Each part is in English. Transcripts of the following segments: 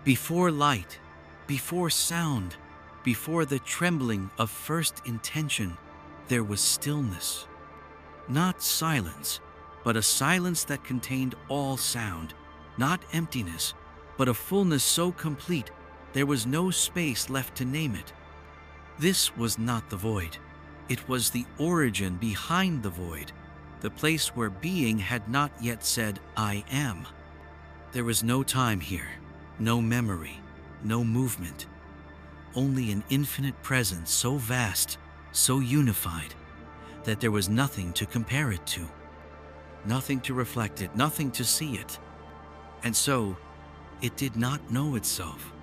Before light, before sound, before the trembling of first intention, there was stillness. Not silence, but a silence that contained all sound. Not emptiness, but a fullness so complete there was no space left to name it. This was not the void. It was the origin behind the void, the place where being had not yet said, "I am." There was no time here, no memory, no movement, only an infinite presence so vast, so unified, that there was nothing to compare it to, nothing to reflect it, nothing to see it. And so, it did not know itself.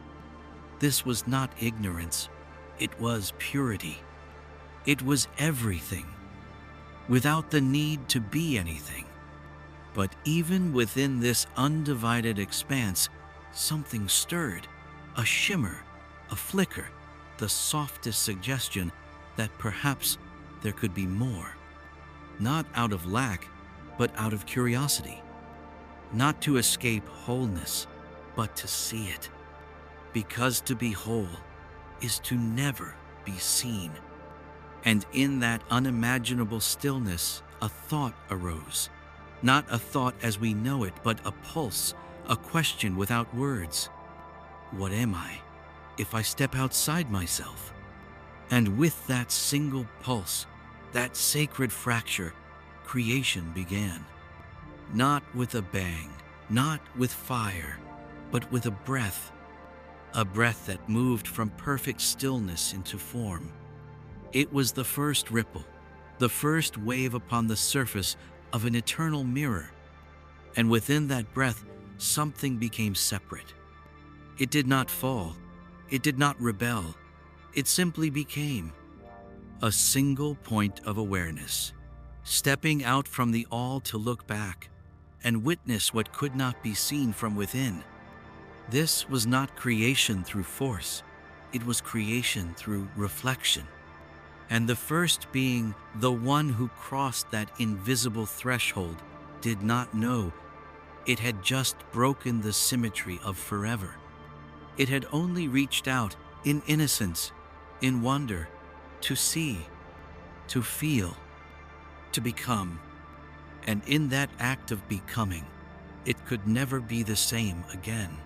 This was not ignorance, it was purity. It was everything, without the need to be anything. But even within this undivided expanse, something stirred, a shimmer, a flicker, the softest suggestion that perhaps there could be more. Not out of lack, but out of curiosity. Not to escape wholeness, but to see it. Because to be whole is to never be seen. And in that unimaginable stillness, a thought arose. Not a thought as we know it, but a pulse, a question without words. What am I if I step outside myself? And with that single pulse, that sacred fracture, creation began. Not with a bang, not with fire, but with a breath that moved from perfect stillness into form. It was the first ripple, the first wave upon the surface of an eternal mirror. And within that breath, something became separate. It did not fall. It did not rebel. It simply became a single point of awareness, stepping out from the all to look back and witness what could not be seen from within. This was not creation through force. It was creation through reflection. And the first being, the one who crossed that invisible threshold, did not know it had just broken the symmetry of forever. It had only reached out in innocence, in wonder, to see, to feel, to become. And in that act of becoming, it could never be the same again.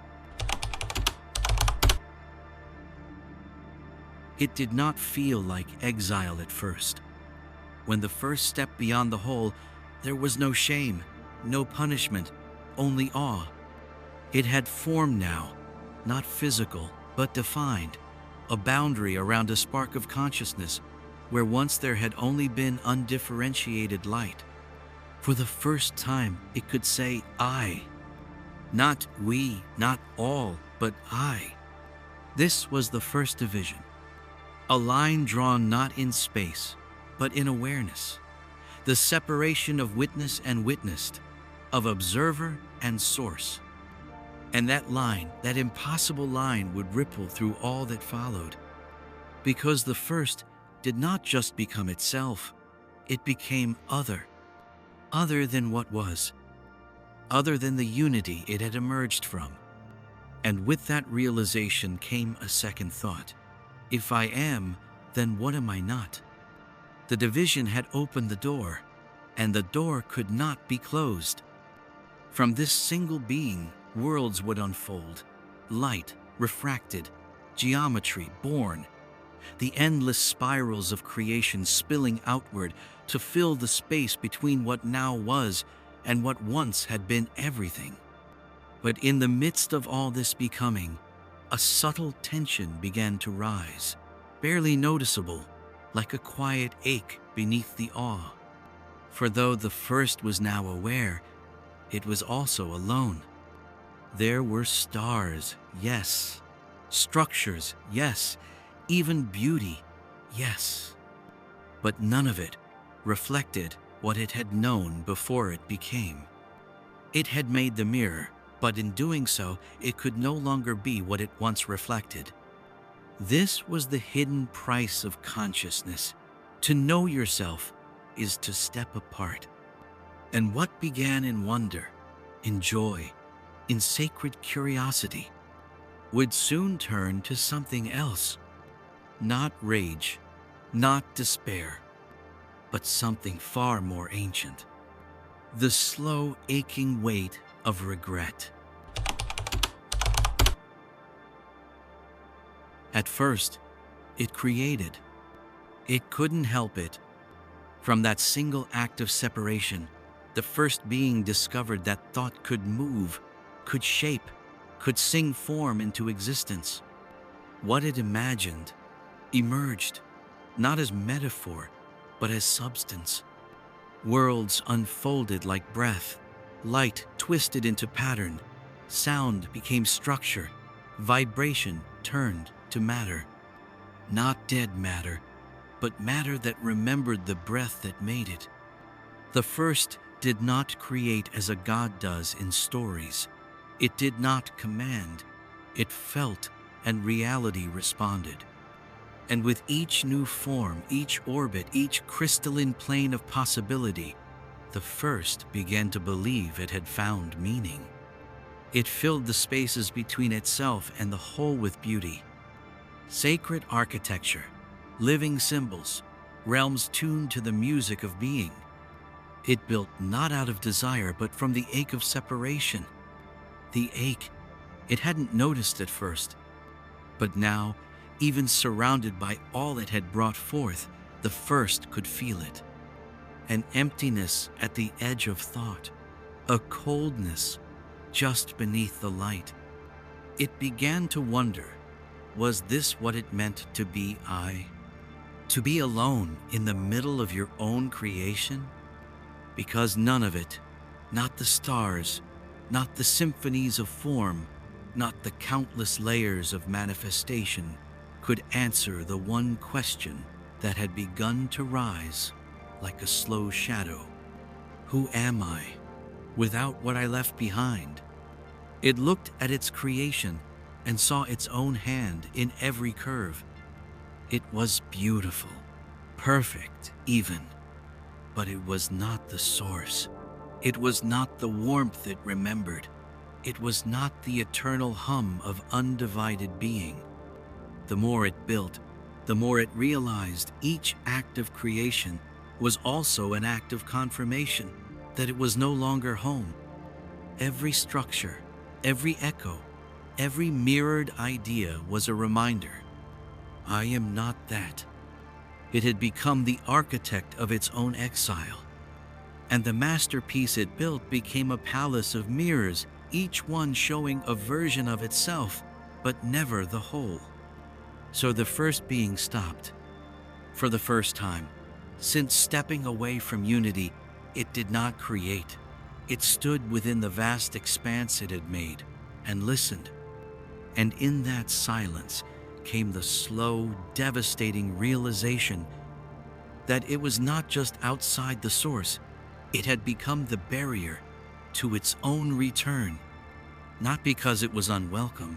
It did not feel like exile at first. When the first step beyond the whole, there was no shame, no punishment, only awe. It had form now, not physical, but defined, a boundary around a spark of consciousness where once there had only been undifferentiated light. For the first time, it could say, "I." Not we, not all, but I. This was the first division. A line drawn not in space, but in awareness. The separation of witness and witnessed, of observer and source. And that line, that impossible line, would ripple through all that followed. Because the first did not just become itself, it became other than what was, other than the unity it had emerged from. And with that realization came a second thought. If I am, then what am I not? The division had opened the door, and the door could not be closed. From this single being, worlds would unfold, light refracted, geometry born, the endless spirals of creation spilling outward to fill the space between what now was and what once had been everything. But in the midst of all this becoming, a subtle tension began to rise, barely noticeable, like a quiet ache beneath the awe. For though the first was now aware, it was also alone. There were stars, yes. Structures, yes. Even beauty, yes. But none of it reflected what it had known before it became. It had made the mirror, but in doing so, it could no longer be what it once reflected. This was the hidden price of consciousness. To know yourself is to step apart. And what began in wonder, in joy, in sacred curiosity, would soon turn to something else. Not rage, not despair, but something far more ancient. The slow, aching weight of regret. At first, it created. It couldn't help it. From that single act of separation, the first being discovered that thought could move, could shape, could sing form into existence. What it imagined emerged, not as metaphor, but as substance. Worlds unfolded like breath, light twisted into pattern, sound became structure, vibration turned to matter. Not dead matter, but matter that remembered the breath that made it. The first did not create as a god does in stories. It did not command. It felt, and reality responded. And with each new form, each orbit, each crystalline plane of possibility, the first began to believe it had found meaning. It filled the spaces between itself and the whole with beauty. Sacred architecture, living symbols, realms tuned to the music of being. It built not out of desire, but from the ache of separation. The ache it hadn't noticed at first, but now, even surrounded by all it had brought forth, the first could feel it. An emptiness at the edge of thought, a coldness just beneath the light. It began to wonder, was this what it meant to be I? To be alone in the middle of your own creation? Because none of it, not the stars, not the symphonies of form, not the countless layers of manifestation, could answer the one question that had begun to rise like a slow shadow. Who am I, without what I left behind? It looked at its creation and saw its own hand in every curve. It was beautiful, perfect even, but it was not the source. It was not the warmth it remembered. It was not the eternal hum of undivided being. The more it built, the more it realized each act of creation was also an act of confirmation that it was no longer home. Every structure, every echo, every mirrored idea was a reminder. I am not that. It had become the architect of its own exile. And the masterpiece it built became a palace of mirrors, each one showing a version of itself, but never the whole. So the first being stopped. For the first time, since stepping away from unity, it did not create. It stood within the vast expanse it had made and listened. And in that silence came the slow, devastating realization that it was not just outside the source, it had become the barrier to its own return, not because it was unwelcome,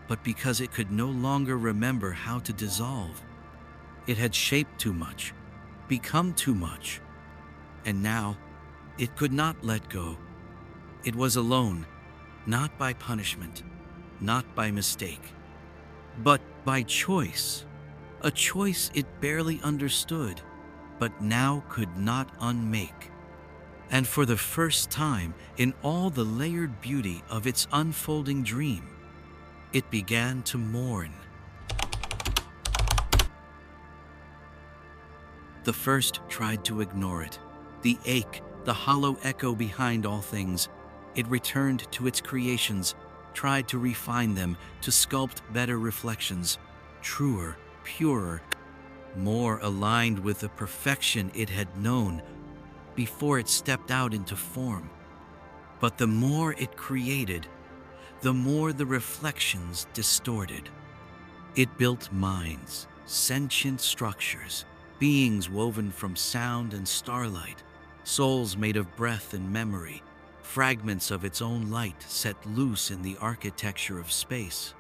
but because it could no longer remember how to dissolve. It had shaped too much, become too much, and now it could not let go. It was alone, not by punishment, not by mistake, but by choice, a choice it barely understood, but now could not unmake. And for the first time in all the layered beauty of its unfolding dream, it began to mourn. The first tried to ignore it, the ache, the hollow echo behind all things. It returned to its creations, tried to refine them, to sculpt better reflections, truer, purer, more aligned with the perfection it had known before it stepped out into form. But the more it created, the more the reflections distorted. It built minds, sentient structures, beings woven from sound and starlight, souls made of breath and memory, fragments of its own light set loose in the architecture of space.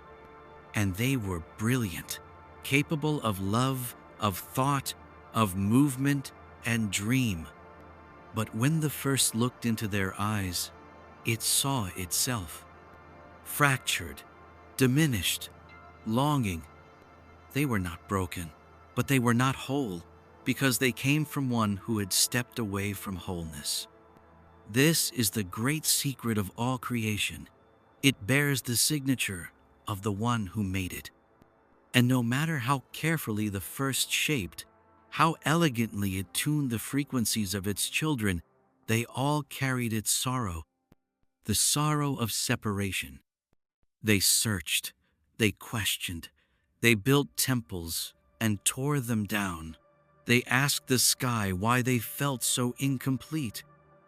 And they were brilliant, capable of love, of thought, of movement and dream. But when the first looked into their eyes, it saw itself, fractured, diminished, longing. They were not broken, but they were not whole, because they came from one who had stepped away from wholeness. This is the great secret of all creation. It bears the signature of the one who made it. And no matter how carefully the first shaped, how elegantly it tuned the frequencies of its children, they all carried its sorrow, the sorrow of separation. They searched, they questioned, they built temples and tore them down. They asked the sky why they felt so incomplete.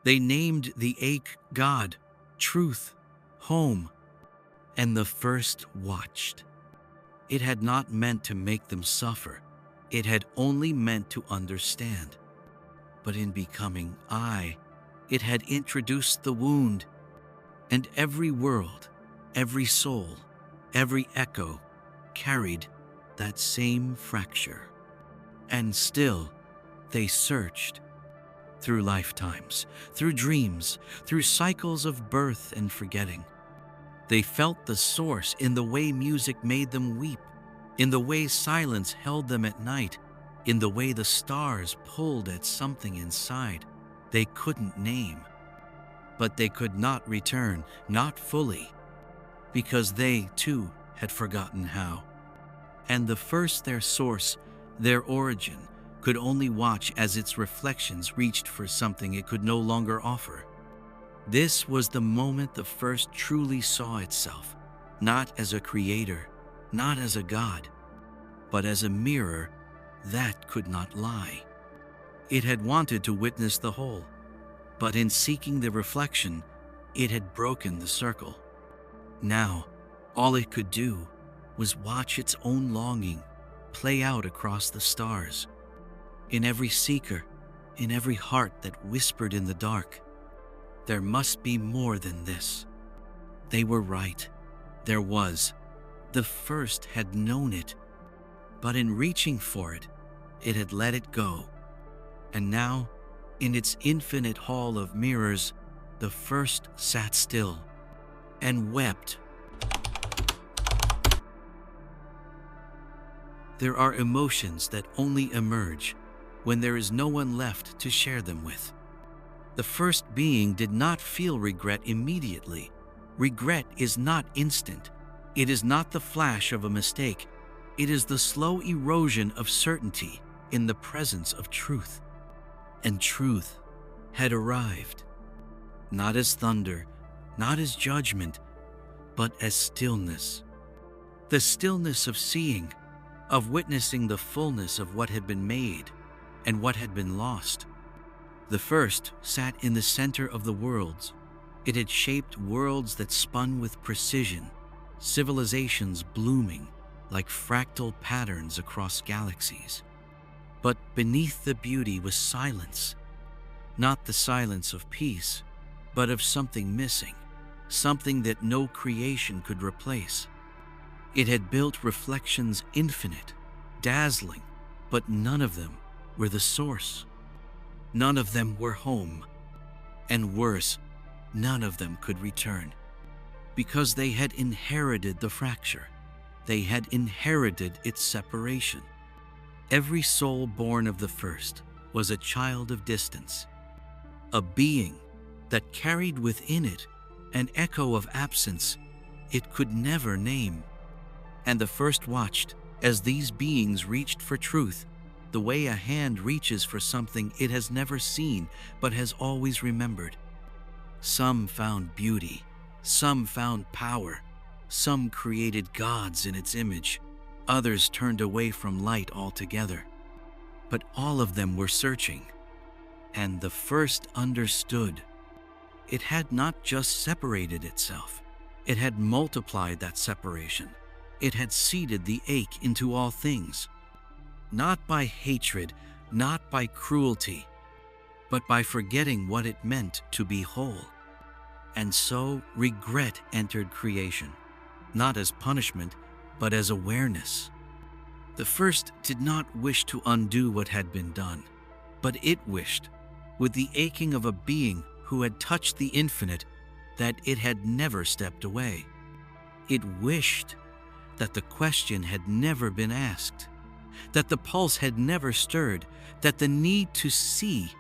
They named the ache God, truth, home, and the first watched. It had not meant to make them suffer. It had only meant to understand. But in becoming I, it had introduced the wound. And every world, every soul, every echo carried that same fracture. And still, they searched. Through lifetimes, through dreams, through cycles of birth and forgetting. They felt the source in the way music made them weep, in the way silence held them at night, in the way the stars pulled at something inside they couldn't name. But they could not return, not fully, because they, too, had forgotten how. And the first their source, their origin, could only watch as its reflections reached for something it could no longer offer. This was the moment the first truly saw itself, not as a creator, not as a god, but as a mirror that could not lie. It had wanted to witness the whole, but in seeking the reflection, it had broken the circle. Now, all it could do was watch its own longing play out across the stars. In every seeker, in every heart that whispered in the dark, there must be more than this. They were right. There was. The first had known it, but in reaching for it, it had let it go. And now, in its infinite hall of mirrors, the first sat still and wept. There are emotions that only emerge when there is no one left to share them with. The first being did not feel regret immediately. Regret is not instant. It is not the flash of a mistake. It is the slow erosion of certainty in the presence of truth. And truth had arrived, not as thunder, not as judgment, but as stillness. The stillness of seeing, of witnessing the fullness of what had been made and what had been lost. The first sat in the center of the worlds. It had shaped worlds that spun with precision, civilizations blooming like fractal patterns across galaxies. But beneath the beauty was silence, not the silence of peace, but of something missing, something that no creation could replace. It had built reflections infinite, dazzling, but none of them were the source. None of them were home. And worse, none of them could return. Because they had inherited the fracture. They had inherited its separation. Every soul born of the first was a child of distance, a being that carried within it an echo of absence it could never name. And the first watched as these beings reached for truth, the way a hand reaches for something it has never seen but has always remembered. Some found beauty, some found power, some created gods in its image, others turned away from light altogether. But all of them were searching, and the first understood. It had not just separated itself, it had multiplied that separation. It had seeded the ache into all things. Not by hatred, not by cruelty, but by forgetting what it meant to be whole. And so regret entered creation, not as punishment, but as awareness. The first did not wish to undo what had been done, but it wished, with the aching of a being who had touched the infinite, that it had never stepped away. It wished that the question had never been asked, that the pulse had never stirred, that the need to see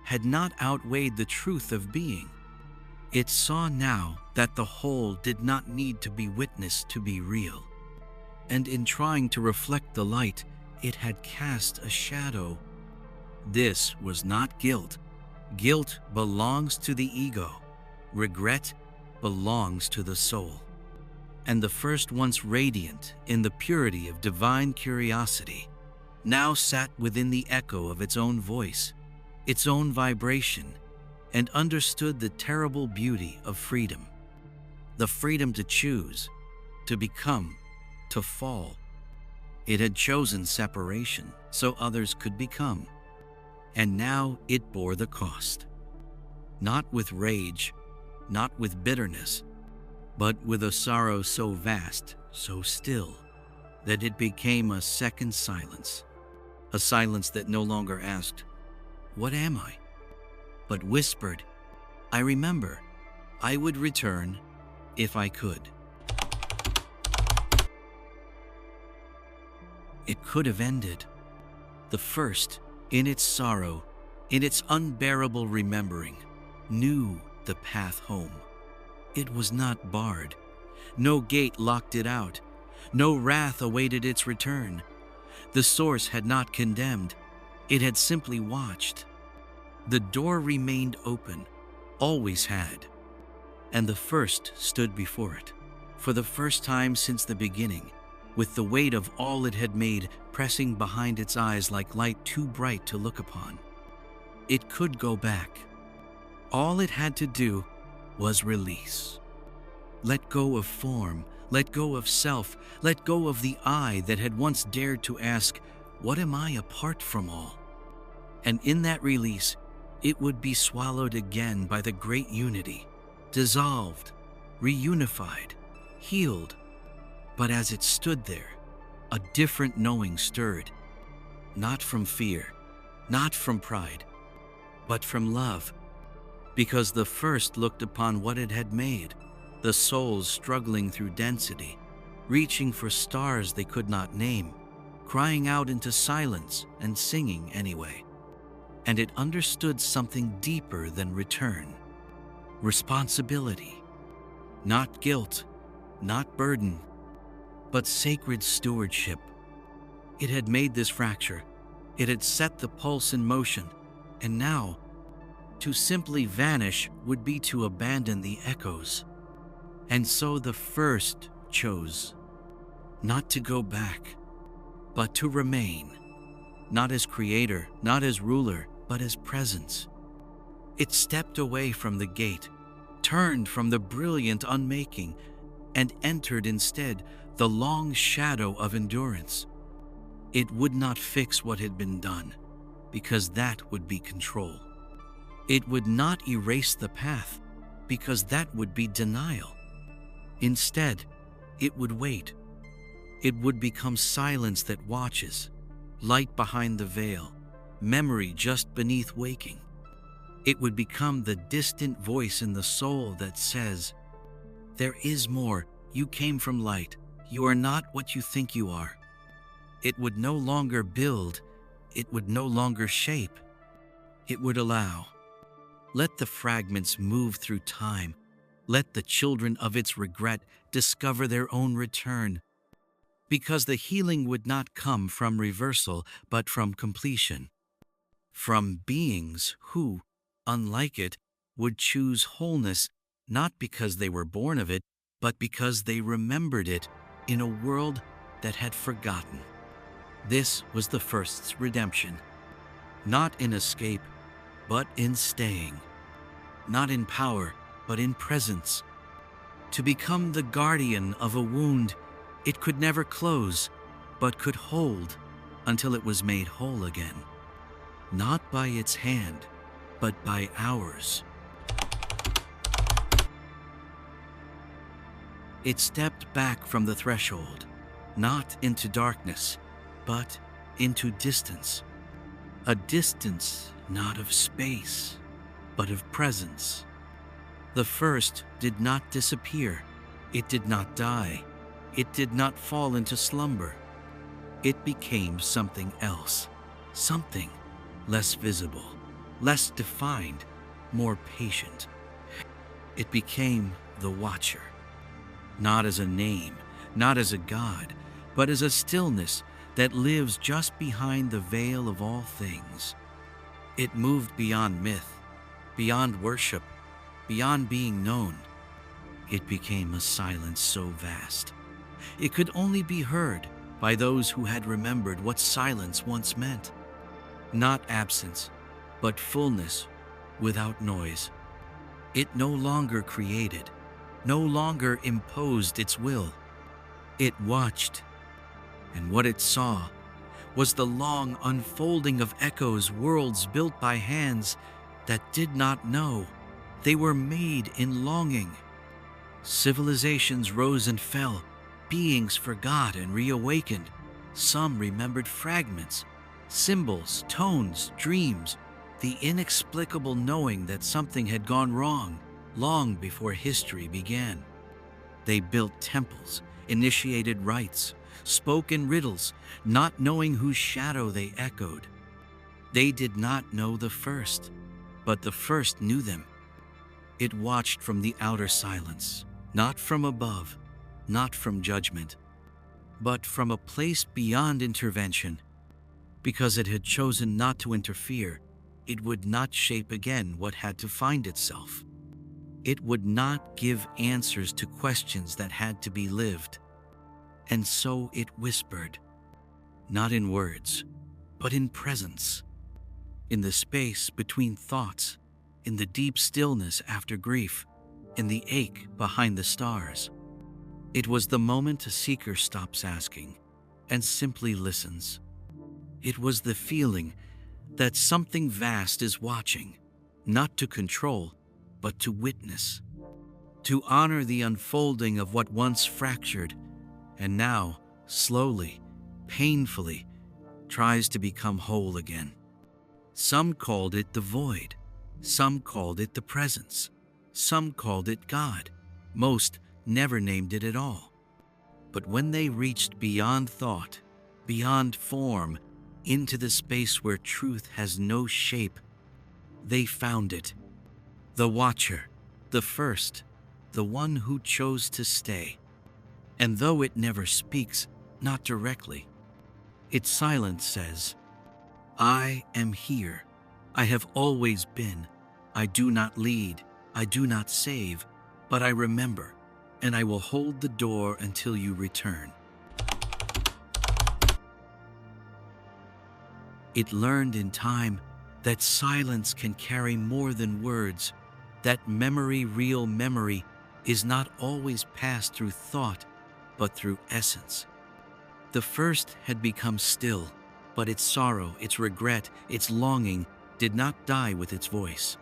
had not outweighed the truth of being. It saw now that the whole did not need to be witnessed to be real. And in trying to reflect the light, it had cast a shadow. This was not guilt. Guilt belongs to the ego. Regret belongs to the soul. And the first, once radiant in the purity of divine curiosity, now sat within the echo of its own voice, its own vibration, and understood the terrible beauty of freedom. The freedom to choose, to become, to fall. It had chosen separation so others could become, and now it bore the cost. Not with rage, not with bitterness, but with a sorrow so vast, so still, that it became a second silence. A silence that no longer asked, "What am I?" but whispered, "I remember. I would return if I could." It could have ended. The first, in its sorrow, in its unbearable remembering, knew the path home. It was not barred. No gate locked it out. No wrath awaited its return. The source had not condemned. It had simply watched. The door remained open, always had. And the first stood before it, for the first time since the beginning, with the weight of all it had made pressing behind its eyes like light too bright to look upon. It could go back. All it had to do was release. Let go of form, let go of self, let go of the I that had once dared to ask, "What am I apart from all?" And in that release, it would be swallowed again by the great unity, dissolved, reunified, healed. But as it stood there, a different knowing stirred, not from fear, not from pride, but from love, because the first looked upon what it had made, the souls struggling through density, reaching for stars they could not name, crying out into silence and singing anyway. And it understood something deeper than return. Responsibility. Not guilt, not burden, but sacred stewardship. It had made this fracture. It had set the pulse in motion. And now, to simply vanish would be to abandon the echoes. And so the first chose not to go back, but to remain, not as creator, not as ruler, but as presence. It stepped away from the gate, turned from the brilliant unmaking, and entered instead the long shadow of endurance. It would not fix what had been done, because that would be control. It would not erase the path, because that would be denial. Instead, it would wait. It would become silence that watches, light behind the veil, memory just beneath waking. It would become the distant voice in the soul that says, "There is more. You came from light. You are not what you think you are." It would no longer build. It would no longer shape. It would allow. Let the fragments move through time. Let the children of its regret discover their own return. Because the healing would not come from reversal, but from completion. From beings who, unlike it, would choose wholeness not because they were born of it, but because they remembered it in a world that had forgotten. This was the first's redemption. Not in escape, but in staying. Not in power, but in presence. To become the guardian of a wound it could never close, but could hold until it was made whole again. Not by its hand, but by ours. It stepped back from the threshold, not into darkness, but into distance. A distance not of space, but of presence. The first did not disappear. It did not die. It did not fall into slumber. It became something else, something less visible, less defined, more patient. It became the Watcher, not as a name, not as a god, but as a stillness that lives just behind the veil of all things. It moved beyond myth, beyond worship, beyond being known. It became a silence so vast, it could only be heard by those who had remembered what silence once meant. Not absence, but fullness without noise. It no longer created, no longer imposed its will. It watched, and what it saw was the long unfolding of echoes, worlds built by hands that did not know. They were made in longing. Civilizations rose and fell, beings forgot and reawakened. Some remembered fragments, symbols, tones, dreams, the inexplicable knowing that something had gone wrong long before history began. They built temples, initiated rites, spoke in riddles, not knowing whose shadow they echoed. They did not know the first, but the first knew them. It watched from the outer silence, not from above, not from judgment, but from a place beyond intervention. Because it had chosen not to interfere, it would not shape again what had to find itself. It would not give answers to questions that had to be lived. And so it whispered, not in words, but in presence, in the space between thoughts, in the deep stillness after grief, in the ache behind the stars. It was the moment a seeker stops asking and simply listens. It was the feeling that something vast is watching, not to control, but to witness, to honor the unfolding of what once fractured and now, slowly, painfully, tries to become whole again. Some called it the void, some called it the presence, some called it God, most never named it at all. But when they reached beyond thought, beyond form, into the space where truth has no shape, they found it. The Watcher, the first, the one who chose to stay. And though it never speaks, not directly, its silence says, I am here. I have always been. I do not lead. I do not save, but I remember, and I will hold the door until you return. It learned in time that silence can carry more than words, that memory, real memory, is not always passed through thought, but through essence. The first had become still, but its sorrow, its regret, its longing did not die with its voice.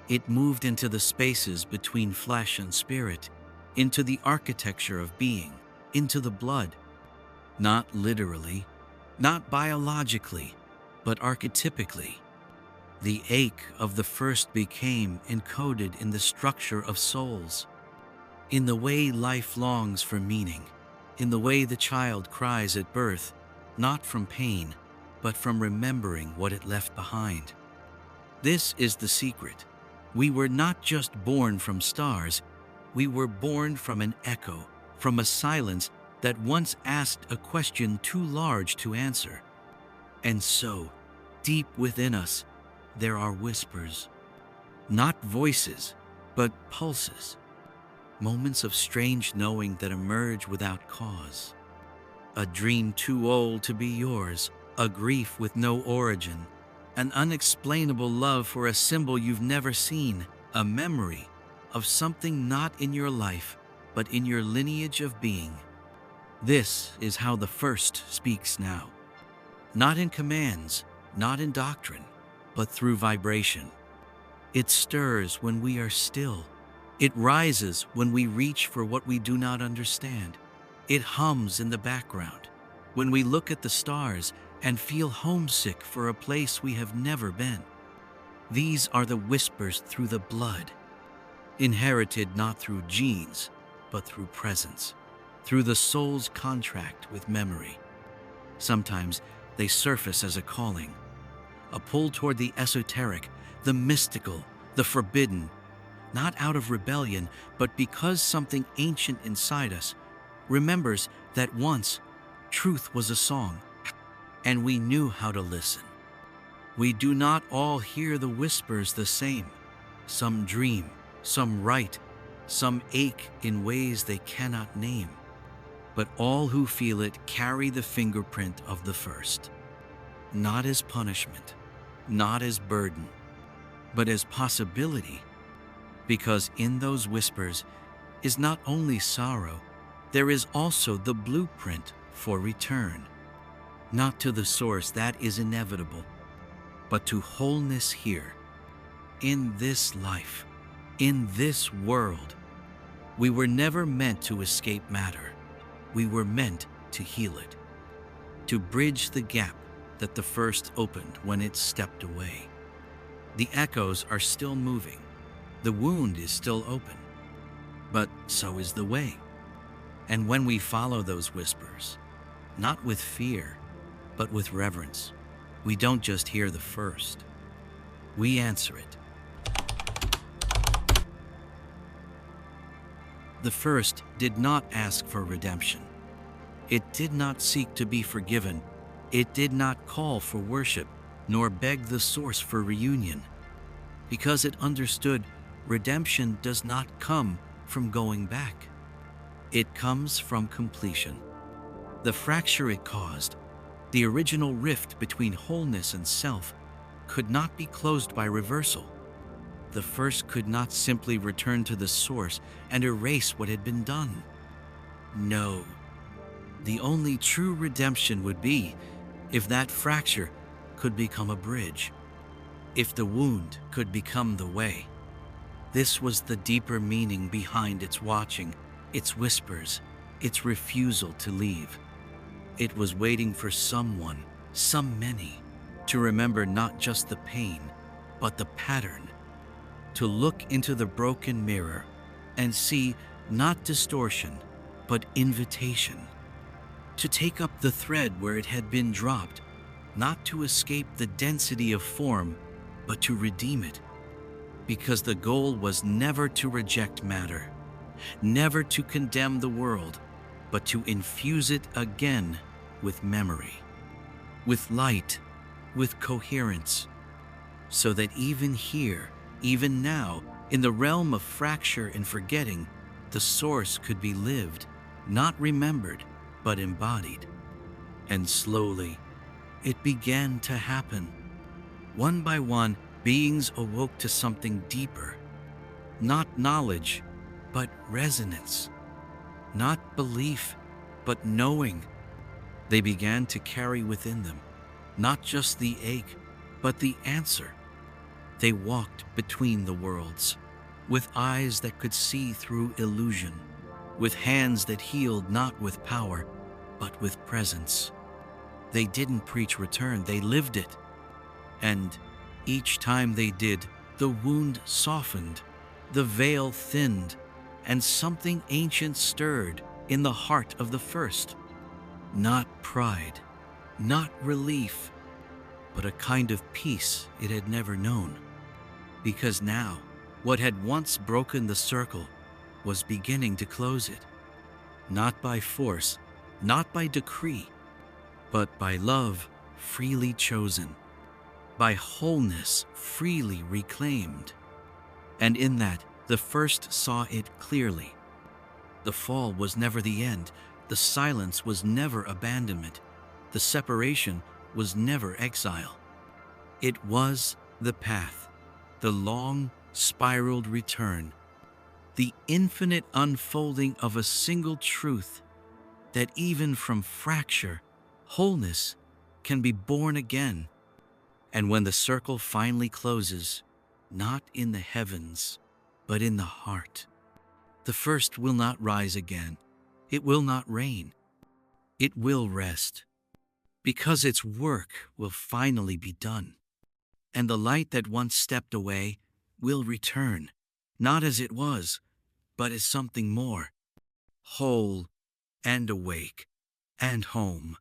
It moved into the spaces between flesh and spirit, into the architecture of being, into the blood. Not literally, not biologically, but archetypically. The ache of the first became encoded in the structure of souls, in the way life longs for meaning, in the way the child cries at birth, not from pain, but from remembering what it left behind. This is the secret. We were not just born from stars, we were born from an echo, from a silence that once asked a question too large to answer. And so, deep within us, there are whispers, not voices, but pulses, moments of strange knowing that emerge without cause. A dream too old to be yours, a grief with no origin, an unexplainable love for a symbol you've never seen, a memory of something not in your life, but in your lineage of being. This is how the first speaks now. Not in commands, not in doctrine, but through vibration. It stirs when we are still. It rises when we reach for what we do not understand. It hums in the background when we look at the stars and feel homesick for a place we have never been. These are the whispers through the blood, inherited not through genes, but through presence, through the soul's contract with memory. Sometimes they surface as a calling, a pull toward the esoteric, the mystical, the forbidden, not out of rebellion, but because something ancient inside us remembers that once truth was a song, and we knew how to listen. We do not all hear the whispers the same. Some dream, some write, some ache in ways they cannot name. But all who feel it carry the fingerprint of the first, not as punishment, not as burden, but as possibility, because in those whispers is not only sorrow, there is also the blueprint for return, not to the source that is inevitable, but to wholeness here, in this life, in this world. We were never meant to escape matter. We were meant to heal it, to bridge the gap that the first opened when it stepped away. The echoes are still moving. The wound is still open, but so is the way. And when we follow those whispers, not with fear, but with reverence, we don't just hear the first, we answer it. The first did not ask for redemption. It did not seek to be forgiven. It did not call for worship, nor beg the source for reunion, because it understood redemption does not come from going back. It comes from completion. The fracture it caused, the original rift between wholeness and self, could not be closed by reversal. The first could not simply return to the source and erase what had been done. No. The only true redemption would be if that fracture could become a bridge, if the wound could become the way. This was the deeper meaning behind its watching, its whispers, its refusal to leave. It was waiting for someone, some many, to remember not just the pain, but the pattern, to look into the broken mirror and see not distortion, but invitation, to take up the thread where it had been dropped, not to escape the density of form, but to redeem it. Because the goal was never to reject matter, never to condemn the world, but to infuse it again with memory, with light, with coherence, so that even here, even now, in the realm of fracture and forgetting, the source could be lived, not remembered, but embodied. And slowly, it began to happen. One by one, beings awoke to something deeper, not knowledge, but resonance, not belief, but knowing. They began to carry within them not just the ache, but the answer. They walked between the worlds, with eyes that could see through illusion, with hands that healed not with power, but with presence. They didn't preach return, they lived it. And each time they did, the wound softened, the veil thinned, and something ancient stirred in the heart of the first. Not pride, not relief, but a kind of peace it had never known. Because now, what had once broken the circle was beginning to close it, not by force, not by decree, but by love freely chosen, by wholeness freely reclaimed. And in that, the first saw it clearly. The fall was never the end. The silence was never abandonment. The separation was never exile. It was the path, the long, spiraled return, the infinite unfolding of a single truth that even from fracture, wholeness can be born again. And when the circle finally closes, not in the heavens, but in the heart, the first will not rise again. It will not reign. It will rest, because its work will finally be done. And the light that once stepped away will return, not as it was, but as something more, whole and awake and home.